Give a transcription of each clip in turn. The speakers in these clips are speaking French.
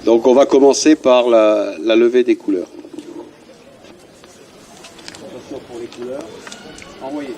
Donc on va commencer par la levée des couleurs. Attention pour les couleurs. Envoyez.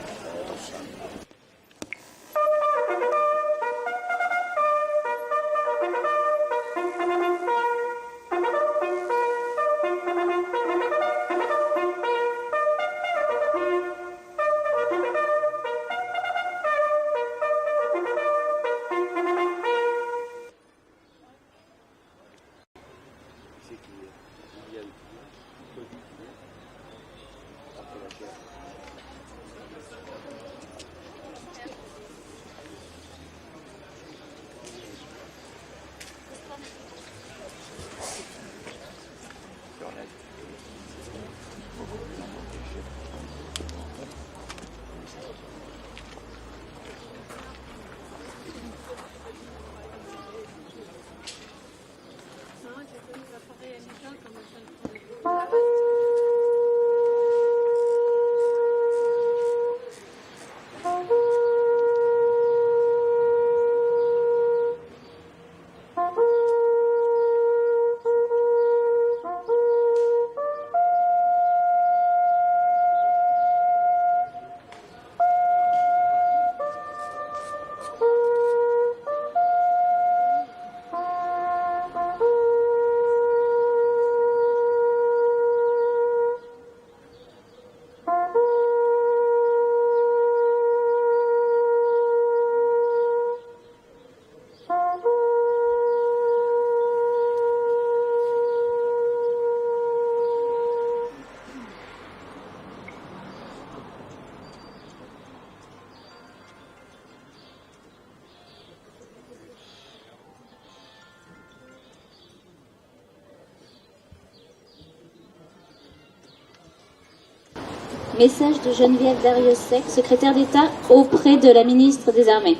Message de Geneviève Darrieussecq, secrétaire d'État auprès de la ministre des Armées.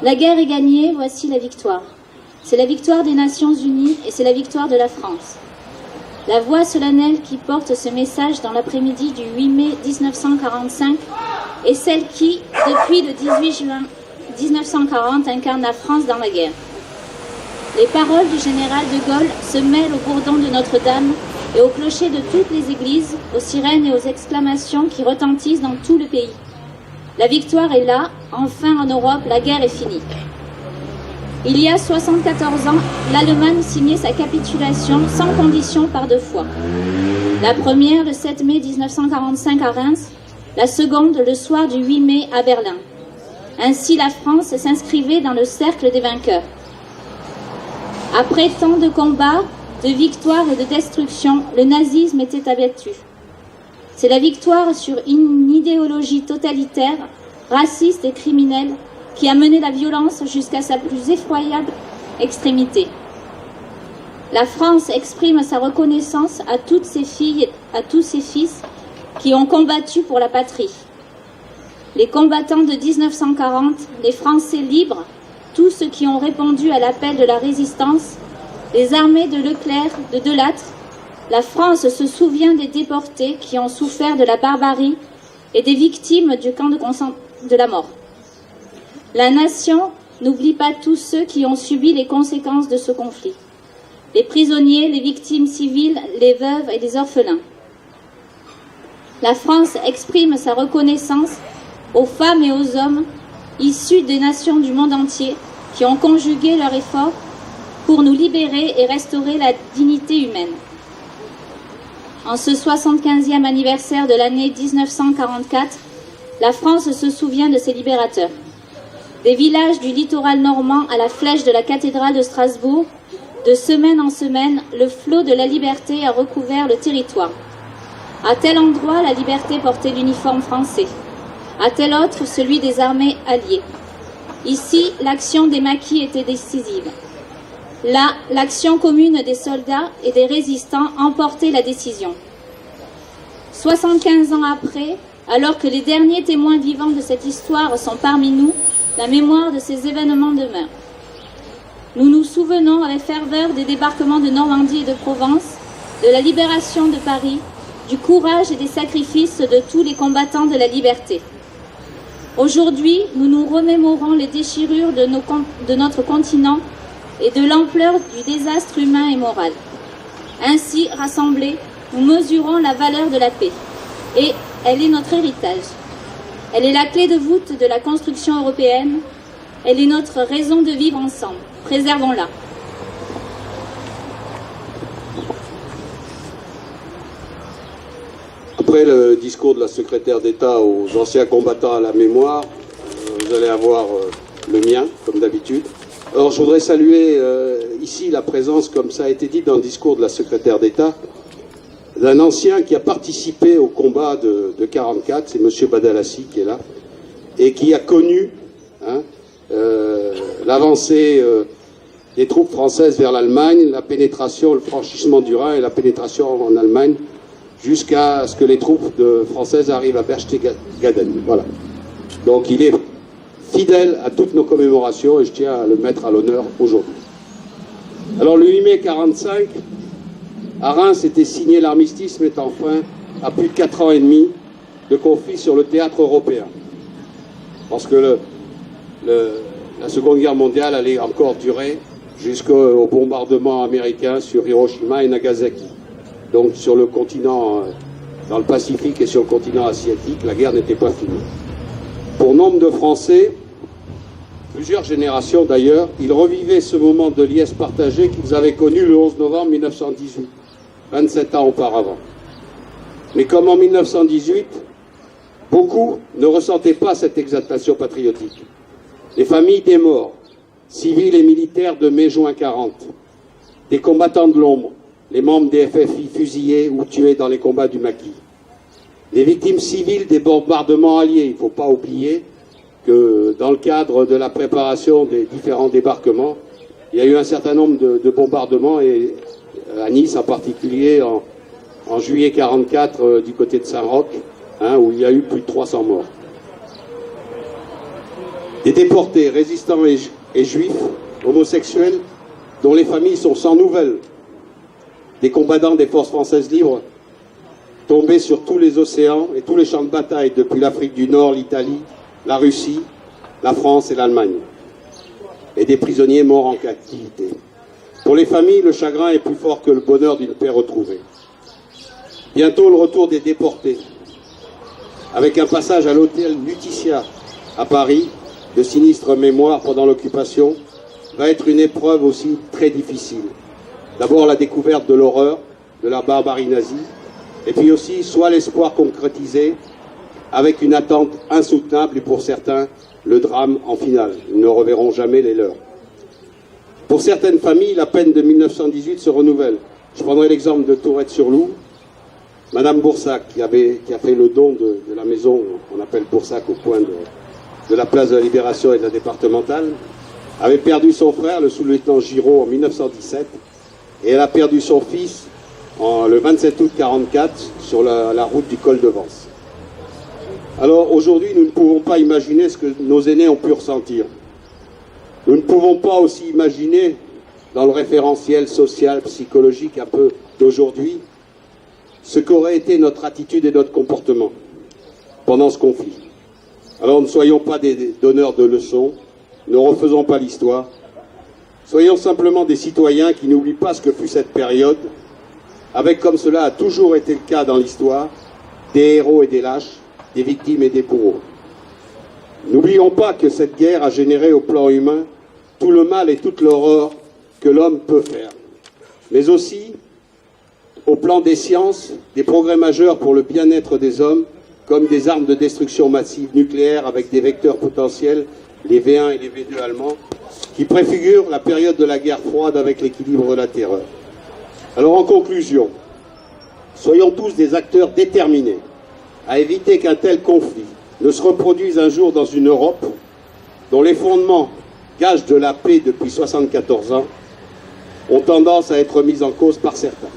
La guerre est gagnée, voici la victoire. C'est la victoire des Nations Unies et c'est la victoire de la France. La voix solennelle qui porte ce message dans l'après-midi du 8 mai 1945 est celle qui, depuis le 18 juin 1940, incarne la France dans la guerre. Les paroles du général de Gaulle se mêlent au bourdon de Notre-Dame et au clocher de toutes les églises, aux sirènes et aux exclamations qui retentissent dans tout le pays. La victoire est là, enfin en Europe, la guerre est finie. Il y a 74 ans, l'Allemagne signait sa capitulation sans condition par deux fois. La première le 7 mai 1945 à Reims, la seconde le soir du 8 mai à Berlin. Ainsi la France s'inscrivait dans le cercle des vainqueurs. Après tant de combats, de victoires et de destruction, le nazisme était abattu. C'est la victoire sur une idéologie totalitaire, raciste et criminelle qui a mené la violence jusqu'à sa plus effroyable extrémité. La France exprime sa reconnaissance à toutes ses filles et à tous ses fils qui ont combattu pour la patrie. Les combattants de 1940, les Français libres, tous ceux qui ont répondu à l'appel de la résistance, les armées de Leclerc, de Delattre, la France se souvient des déportés qui ont souffert de la barbarie et des victimes du camp de la mort. La nation n'oublie pas tous ceux qui ont subi les conséquences de ce conflit. Les prisonniers, les victimes civiles, les veuves et les orphelins. La France exprime sa reconnaissance aux femmes et aux hommes issus des nations du monde entier qui ont conjugué leurs efforts pour nous libérer et restaurer la dignité humaine. En ce 75e anniversaire de l'année 1944, la France se souvient de ses libérateurs. Des villages du littoral normand à la flèche de la cathédrale de Strasbourg, de semaine en semaine, le flot de la liberté a recouvert le territoire. À tel endroit, la liberté portait l'uniforme français. À tel autre, celui des armées alliées. Ici, l'action des maquis était décisive. Là, l'action commune des soldats et des résistants emportait la décision. 75 ans après, alors que les derniers témoins vivants de cette histoire sont parmi nous, la mémoire de ces événements demeure. Nous nous souvenons avec ferveur des débarquements de Normandie et de Provence, de la libération de Paris, du courage et des sacrifices de tous les combattants de la liberté. Aujourd'hui, nous nous remémorons les déchirures de notre continent et de l'ampleur du désastre humain et moral. Ainsi, rassemblés, nous mesurons la valeur de la paix. Et elle est notre héritage. Elle est la clé de voûte de la construction européenne. Elle est notre raison de vivre ensemble. Préservons-la. Après le discours de la secrétaire d'État aux anciens combattants à la mémoire, vous allez avoir le mien, comme d'habitude. Alors, je voudrais saluer ici la présence, comme ça a été dit dans le discours de la secrétaire d'État, d'un ancien qui a participé au combat de 44, c'est M. Badalassi qui est là, et qui a connu l'avancée des troupes françaises vers l'Allemagne, la pénétration, le franchissement du Rhin et la pénétration en Allemagne, jusqu'à ce que les troupes françaises arrivent à Berchtesgaden. Voilà. Donc il est fidèle à toutes nos commémorations et je tiens à le mettre à l'honneur aujourd'hui. Alors le 8 mai 45, à Reims était signé l'armistice mettant fin à plus de 4 ans et demi de conflit sur le théâtre européen. Parce que la Seconde Guerre mondiale allait encore durer jusqu'au bombardement américain sur Hiroshima et Nagasaki. Donc sur le continent, dans le Pacifique et sur le continent asiatique, la guerre n'était pas finie. Pour nombre de Français, plusieurs générations d'ailleurs, ils revivaient ce moment de liesse partagée qu'ils avaient connu le 11 novembre 1918, 27 ans auparavant. Mais comme en 1918, beaucoup ne ressentaient pas cette exaltation patriotique. Les familles des morts, civils et militaires de mai-juin 40, des combattants de l'ombre, les membres des FFI fusillés ou tués dans les combats du Maquis, les victimes civiles des bombardements alliés. Il ne faut pas oublier que dans le cadre de la préparation des différents débarquements, il y a eu un certain nombre de bombardements, et à Nice en particulier en juillet 44 du côté de Saint-Roch, où il y a eu plus de 300 morts. Des déportés, résistants et juifs, homosexuels, dont les familles sont sans nouvelles. Des combattants des forces françaises libres tombés sur tous les océans et tous les champs de bataille depuis l'Afrique du Nord, l'Italie, la Russie, la France et l'Allemagne. Et des prisonniers morts en captivité. Pour les familles, le chagrin est plus fort que le bonheur d'une paix retrouvée. Bientôt le retour des déportés, avec un passage à l'hôtel Lutetia à Paris, de sinistre mémoire pendant l'occupation, va être une épreuve aussi très difficile. D'abord la découverte de l'horreur, de la barbarie nazie, et puis aussi soit l'espoir concrétisé, avec une attente insoutenable et pour certains, le drame en finale. Ils ne reverront jamais les leurs. Pour certaines familles, la peine de 1918 se renouvelle. Je prendrai l'exemple de Tourette-sur-Loup. Madame Boursac, qui a fait le don de la maison, on appelle Boursac au coin de la place de la Libération et de la départementale, avait perdu son frère, le sous-lieutenant Giraud, en 1917, et elle a perdu son fils le 27 août 1944 sur la route du col de Vence. Alors aujourd'hui, nous ne pouvons pas imaginer ce que nos aînés ont pu ressentir. Nous ne pouvons pas aussi imaginer, dans le référentiel social, psychologique un peu d'aujourd'hui, ce qu'aurait été notre attitude et notre comportement pendant ce conflit. Alors ne soyons pas des donneurs de leçons, ne refaisons pas l'histoire, soyons simplement des citoyens qui n'oublient pas ce que fut cette période, avec, comme cela a toujours été le cas dans l'histoire, des héros et des lâches, des victimes et des bourreaux. N'oublions pas que cette guerre a généré au plan humain tout le mal et toute l'horreur que l'homme peut faire, mais aussi au plan des sciences, des progrès majeurs pour le bien-être des hommes, comme des armes de destruction massive nucléaire avec des vecteurs potentiels, les V1 et les V2 allemands, qui préfigurent la période de la guerre froide avec l'équilibre de la terreur. Alors en conclusion, soyons tous des acteurs déterminés à éviter qu'un tel conflit ne se reproduise un jour dans une Europe dont les fondements, gages de la paix depuis 74 ans, ont tendance à être mis en cause par certains.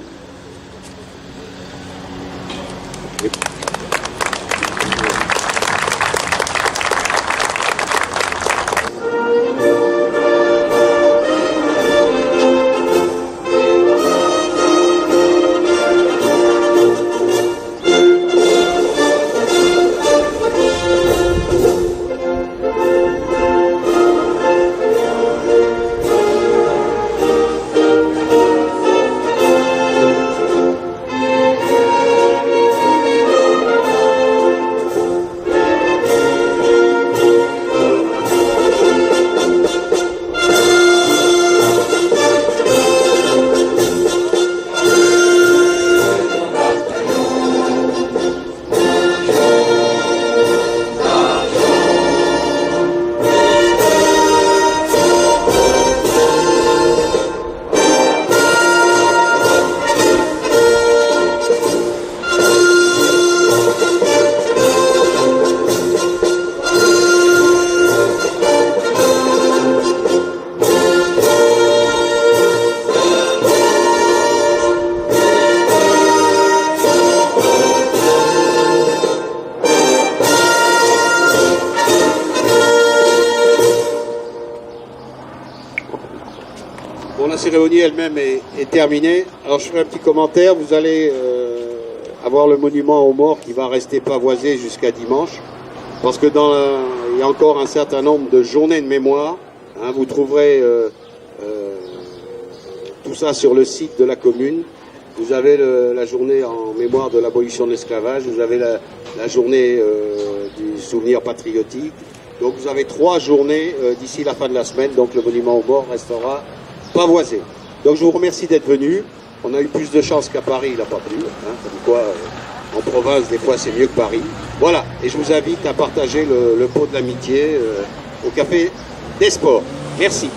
cérémonie elle-même est terminée. Alors je ferai un petit commentaire. Vous allez avoir le monument aux morts qui va rester pavoisé jusqu'à dimanche. Parce que il y a encore un certain nombre de journées de mémoire. Hein, vous trouverez tout ça sur le site de la commune. Vous avez la journée en mémoire de l'abolition de l'esclavage. Vous avez la journée du souvenir patriotique. Donc vous avez 3 journées d'ici la fin de la semaine. Donc le monument aux morts restera pavoisé. Donc je vous remercie d'être venus. On a eu plus de chance qu'à Paris, il n'a pas plu. Hein, comme quoi, en province, des fois, c'est mieux que Paris. Voilà, et je vous invite à partager le pot de l'amitié au Café des Sports. Merci.